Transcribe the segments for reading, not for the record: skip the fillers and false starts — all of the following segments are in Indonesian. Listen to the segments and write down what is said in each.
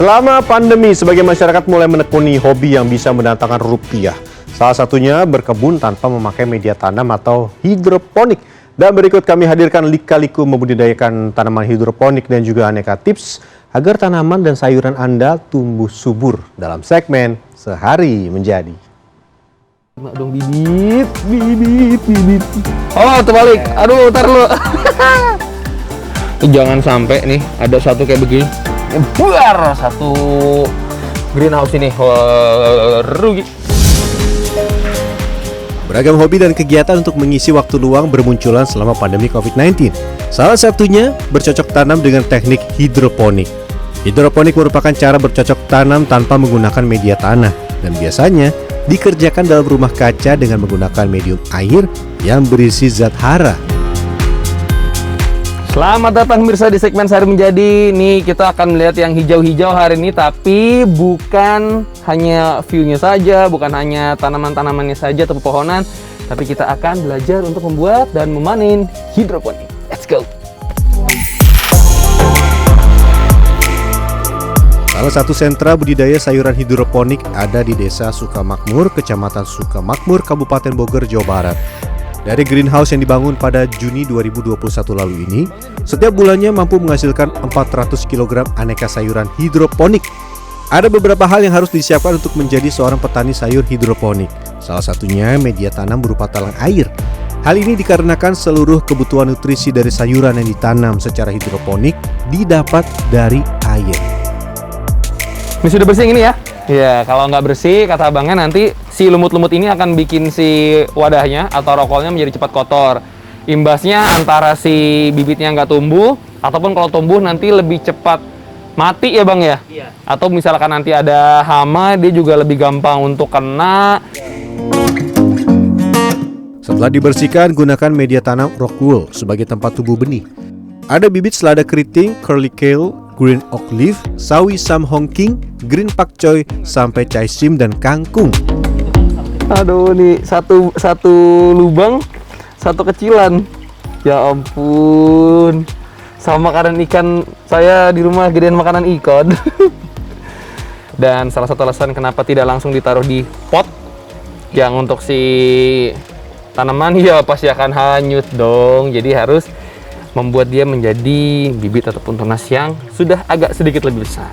Selama pandemi, sebagian masyarakat mulai menekuni hobi yang bisa mendatangkan rupiah. Salah satunya berkebun tanpa memakai media tanam atau hidroponik. Dan berikut kami hadirkan lika-liku membudidayakan tanaman hidroponik dan juga aneka tips agar tanaman dan sayuran Anda tumbuh subur dalam segmen Sehari Menjadi. Mak dong bibit. Oh, terbalik. Aduh, tar lu. Jangan sampai nih ada satu kayak begini. Buar satu greenhouse ini. Rugi. Beragam hobi dan kegiatan untuk mengisi waktu luang bermunculan selama pandemi COVID-19. Salah satunya bercocok tanam dengan teknik hidroponik. Hidroponik merupakan cara bercocok tanam tanpa menggunakan media tanah dan biasanya dikerjakan dalam rumah kaca dengan menggunakan medium air yang berisi zat hara. Selamat datang pemirsa di segmen Sehari Menjadi. Nih kita akan melihat yang hijau-hijau hari ini, tapi bukan hanya view-nya saja, bukan hanya tanaman-tanamannya saja atau pepohonan, tapi kita akan belajar untuk membuat dan memanen hidroponik. Let's go. Salah satu sentra budidaya sayuran hidroponik ada di Desa Sukamakmur, Kecamatan Sukamakmur, Kabupaten Bogor, Jawa Barat. Dari greenhouse yang dibangun pada Juni 2021 lalu ini, setiap bulannya mampu menghasilkan 400 kg aneka sayuran hidroponik. Ada beberapa hal yang harus disiapkan untuk menjadi seorang petani sayur hidroponik. Salah satunya media tanam berupa talang air. Hal ini dikarenakan seluruh kebutuhan nutrisi dari sayuran yang ditanam secara hidroponik didapat dari air. Ini sudah bersih ini ya? Iya, kalau nggak bersih, kata abangnya nanti si lumut-lumut ini akan bikin si wadahnya atau rokolnya menjadi cepat kotor. Imbasnya antara si bibitnya nggak tumbuh, ataupun kalau tumbuh nanti lebih cepat mati ya bang ya? Iya. Atau misalkan nanti ada hama, dia juga lebih gampang untuk kena. Setelah dibersihkan, gunakan media tanam rock wool sebagai tempat tumbuh benih. Ada bibit selada keriting, curly kale, green oak leaf, sawi sam hongking, green pak choy, sampai chai sim dan kangkung. Aduh nih satu lubang, satu kecilan. Ya ampun. Sama makanan ikan, saya di rumah gedean makanan ikan. Dan salah satu alasan kenapa tidak langsung ditaruh di pot yang untuk si tanaman, ya pasti akan hanyut dong. Jadi harus membuat dia menjadi bibit ataupun tunas yang sudah agak sedikit lebih besar.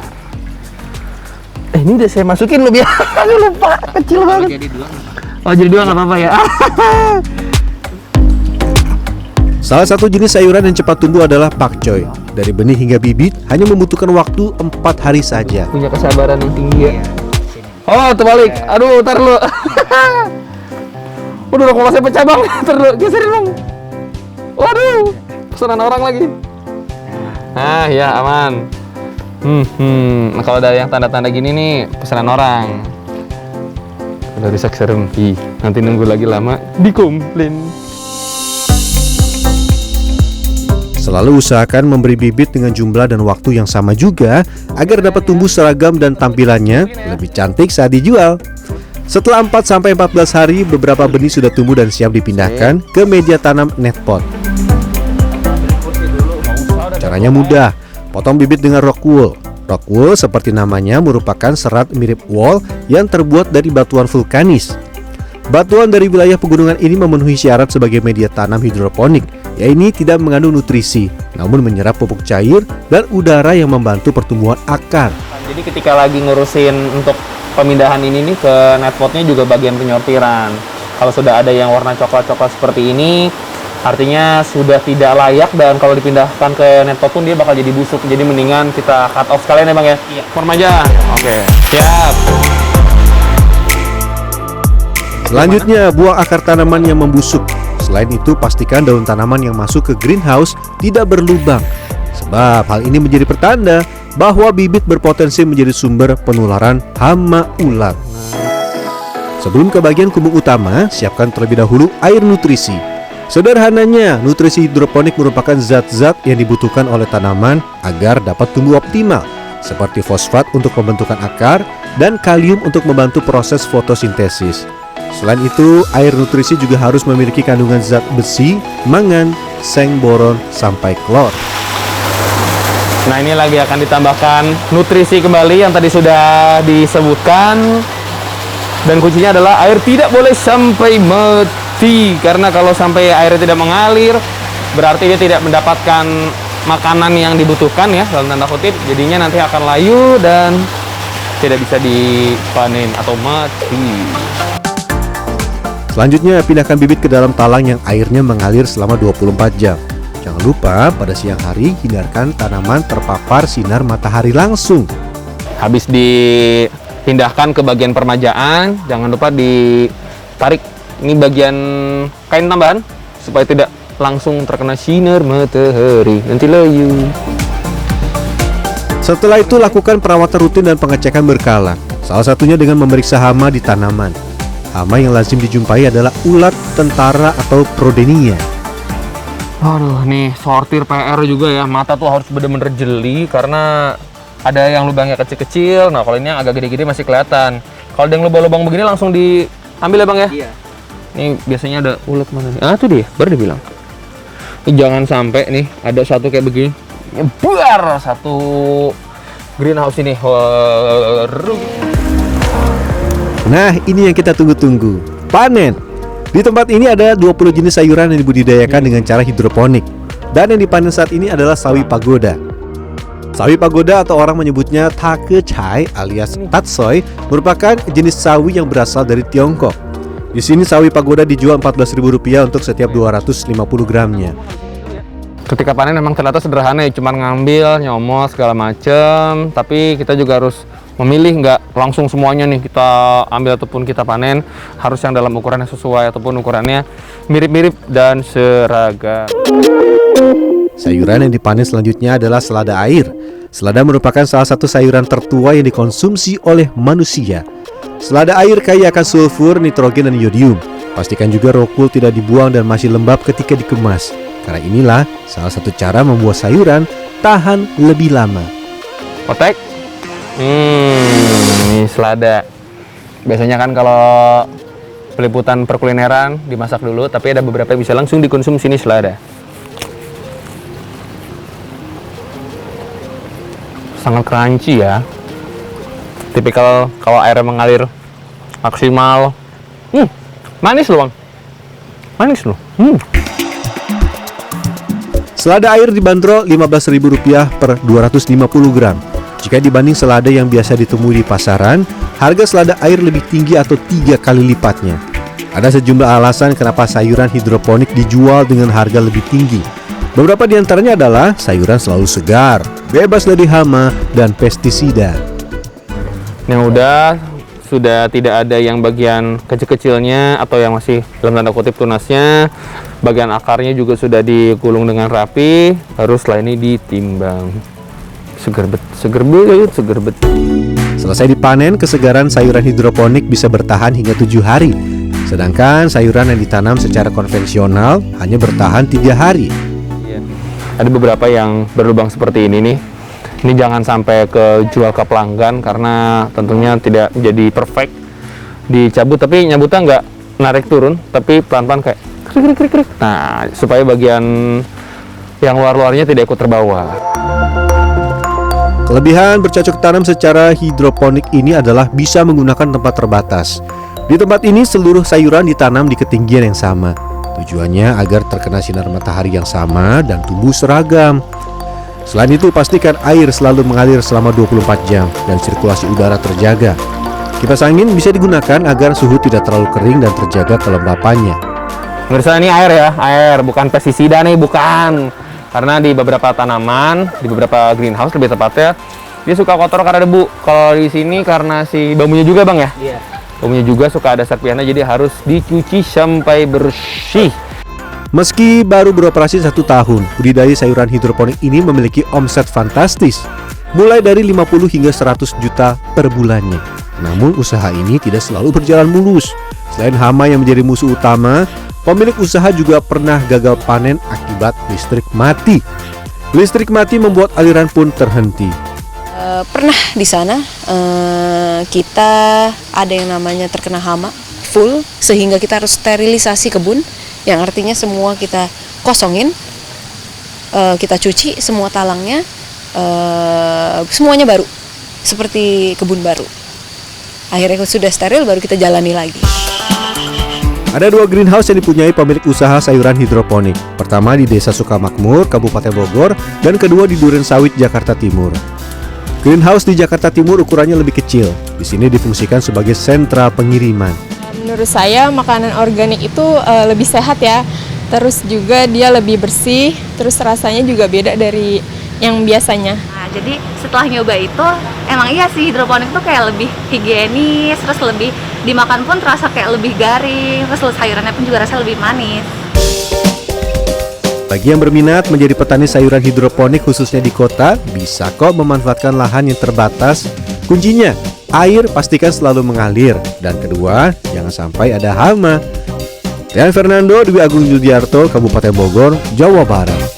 Ini udah saya masukin loh biar. Aduh lupa, kecil banget. Oh jadi dua nggak apa-apa ya. Salah satu jenis sayuran yang cepat tumbuh adalah pakcoy. Dari benih hingga bibit hanya membutuhkan waktu 4 hari saja. Punya kesabaran yang tinggi ya. Oh terbalik. Aduh tar lu. Udah rokok saya pecah bang. Tar lu geserin bang. Waduh. Pesanan orang lagi. Nah ya aman. Nah, kalau ada yang tanda-tanda gini nih pesanan orang. Udah rusak serem. Nanti nunggu lagi lama dikomplain. Selalu usahakan memberi bibit dengan jumlah dan waktu yang sama juga agar dapat tumbuh seragam dan tampilannya lebih cantik saat dijual. Setelah 4-14 hari, beberapa benih sudah tumbuh dan siap dipindahkan ke media tanam netpot. Caranya mudah, potong bibit dengan rock wool. Rock wool seperti namanya merupakan serat mirip wool yang terbuat dari batuan vulkanis. Batuan dari wilayah pegunungan ini memenuhi syarat sebagai media tanam hidroponik, yaitu tidak mengandung nutrisi, namun menyerap pupuk cair dan udara yang membantu pertumbuhan akar. Jadi ketika lagi ngurusin untuk pemindahan ini nih ke netpotnya juga bagian penyortiran. Kalau sudah ada yang warna coklat-coklat seperti ini, artinya sudah tidak layak, dan kalau dipindahkan ke netpot pun dia bakal jadi busuk. Jadi mendingan kita cut off sekalian ya bang ya? Iya. Form aja. Oke. Siap. Selanjutnya, buang akar tanaman yang membusuk. Selain itu, pastikan daun tanaman yang masuk ke greenhouse tidak berlubang. Sebab hal ini menjadi pertanda bahwa bibit berpotensi menjadi sumber penularan hama ulat. Sebelum ke bagian kumbung utama, siapkan terlebih dahulu air nutrisi. Sederhananya, nutrisi hidroponik merupakan zat-zat yang dibutuhkan oleh tanaman agar dapat tumbuh optimal, seperti fosfat untuk pembentukan akar dan kalium untuk membantu proses fotosintesis. Selain itu, air nutrisi juga harus memiliki kandungan zat besi, mangan, seng, boron, sampai klor. Nah, ini lagi akan ditambahkan nutrisi kembali yang tadi sudah disebutkan. Dan kuncinya adalah air tidak boleh sampai mati, karena kalau sampai airnya tidak mengalir berarti dia tidak mendapatkan makanan yang dibutuhkan ya, dalam tanda kutip. Jadinya nanti akan layu dan tidak bisa dipanen atau mati. Selanjutnya, pindahkan bibit ke dalam talang yang airnya mengalir selama 24 jam. Jangan lupa pada siang hari hindarkan tanaman terpapar sinar matahari langsung. Habis dipindahkan ke bagian permajaan, jangan lupa ditarik ini bagian kain tambahan supaya tidak langsung terkena sinar matahari, nanti layu. Setelah itu lakukan perawatan rutin dan pengecekan berkala. Salah satunya dengan memeriksa hama di tanaman. Hama yang lazim dijumpai adalah ulat tentara atau Prodenia. Aduh, nih sortir PR juga ya. Mata tuh harus bener-bener jeli karena ada yang lubangnya kecil-kecil. Nah, kalau ini yang agak gede-gede masih kelihatan. Kalau ada yang lubang-lubang begini langsung diambil ya Bang ya? Iya. Ini biasanya ada ulat mana nih? Ah, tuh dia, baru dibilang. Ini jangan sampai nih ada satu kayak begini. Nyebar satu greenhouse ini. Nah, ini yang kita tunggu-tunggu. Panen. Di tempat ini ada 20 jenis sayuran yang dibudidayakan dengan cara hidroponik. Dan yang dipanen saat ini adalah sawi pagoda. Sawi pagoda atau orang menyebutnya takechai alias tatsoi merupakan jenis sawi yang berasal dari Tiongkok. Di sini sawi pagoda dijual Rp14.000 untuk setiap 250 gramnya. Ketika panen memang ternyata sederhana ya, cuma ngambil, nyomot segala macem. Tapi kita juga harus memilih, nggak langsung semuanya nih kita ambil ataupun kita panen, harus yang dalam ukuran yang sesuai ataupun ukurannya mirip-mirip dan seragam. Sayuran yang dipanen selanjutnya adalah selada air. Selada merupakan salah satu sayuran tertua yang dikonsumsi oleh manusia. Selada air kaya akan sulfur, nitrogen, dan iodium. Pastikan juga rokul tidak dibuang dan masih lembab ketika dikemas. Karena inilah salah satu cara membuat sayuran tahan lebih lama. Potek. Ini selada. Biasanya kan kalau peliputan perkulineran dimasak dulu, tapi ada beberapa yang bisa langsung dikonsumsi nih selada. Sangat crunchy ya. Tipikal kalau airnya mengalir maksimal. Manis loh Bang. Manis loh. Selada air dibanderol Rp15.000 per 250 gram. Jika dibanding selada yang biasa ditemui di pasaran, harga selada air lebih tinggi atau 3 kali lipatnya. Ada sejumlah alasan kenapa sayuran hidroponik dijual dengan harga lebih tinggi. Beberapa di antaranya adalah sayuran selalu segar, bebas dari hama dan pestisida. Yang sudah tidak ada yang bagian kecil-kecilnya atau yang masih dalam tanda kutip tunasnya. Bagian akarnya juga sudah digulung dengan rapi, baru setelah ini ditimbang. Seger bet. Selesai dipanen, kesegaran sayuran hidroponik bisa bertahan hingga 7 hari. Sedangkan sayuran yang ditanam secara konvensional hanya bertahan 3 hari. Ada beberapa yang berlubang seperti ini nih. Ini jangan sampai jual ke pelanggan karena tentunya tidak jadi perfect. Dicabut tapi nyabutnya nggak narik turun, tapi pelan-pelan kayak krik. Nah, supaya bagian yang luar-luarnya tidak ikut terbawa. Kelebihan bercocok tanam secara hidroponik ini adalah bisa menggunakan tempat terbatas. Di tempat ini seluruh sayuran ditanam di ketinggian yang sama. Tujuannya agar terkena sinar matahari yang sama dan tumbuh seragam. Selain itu, pastikan air selalu mengalir selama 24 jam dan sirkulasi udara terjaga. Kipas angin bisa digunakan agar suhu tidak terlalu kering dan terjaga kelembapannya. Pemirsa, ini air ya, air, bukan pestisida nih, bukan. Karena di beberapa tanaman, di beberapa greenhouse lebih tepatnya, dia suka kotor karena debu. Kalau di sini karena si bambunya juga Bang ya? Iya. Bambunya juga suka ada serpihannya, jadi harus dicuci sampai bersih. Meski baru beroperasi 1 tahun, budidaya sayuran hidroponik ini memiliki omset fantastis, mulai dari 50 hingga 100 juta per bulannya. Namun usaha ini tidak selalu berjalan mulus. Selain hama yang menjadi musuh utama, pemilik usaha juga pernah gagal panen akibat listrik mati. Listrik mati membuat aliran pun terhenti. Pernah di sana kita ada yang namanya terkena hama full, sehingga kita harus sterilisasi kebun, yang artinya semua kita kosongin, kita cuci semua talangnya, semuanya baru, seperti kebun baru. Akhirnya kalau sudah steril baru kita jalani lagi. Ada 2 greenhouse yang dipunyai pemilik usaha sayuran hidroponik. Pertama di Desa Sukamakmur, Kabupaten Bogor, dan kedua di Duren Sawit, Jakarta Timur. Greenhouse di Jakarta Timur ukurannya lebih kecil. Di sini difungsikan sebagai sentra pengiriman. Menurut saya makanan organik itu lebih sehat ya. Terus juga dia lebih bersih, terus rasanya juga beda dari yang biasanya. Nah, jadi setelah nyoba itu, emang iya sih hidroponik tuh kayak lebih higienis, terus lebih dimakan pun terasa kayak lebih garing, terus sayurannya pun juga rasa lebih manis. Bagi yang berminat menjadi petani sayuran hidroponik khususnya di kota, bisa kok memanfaatkan lahan yang terbatas. Kuncinya, air pastikan selalu mengalir. Dan kedua, jangan sampai ada hama. Rian Fernando, Dwi Agung Yudiarto, Kabupaten Bogor, Jawa Barat.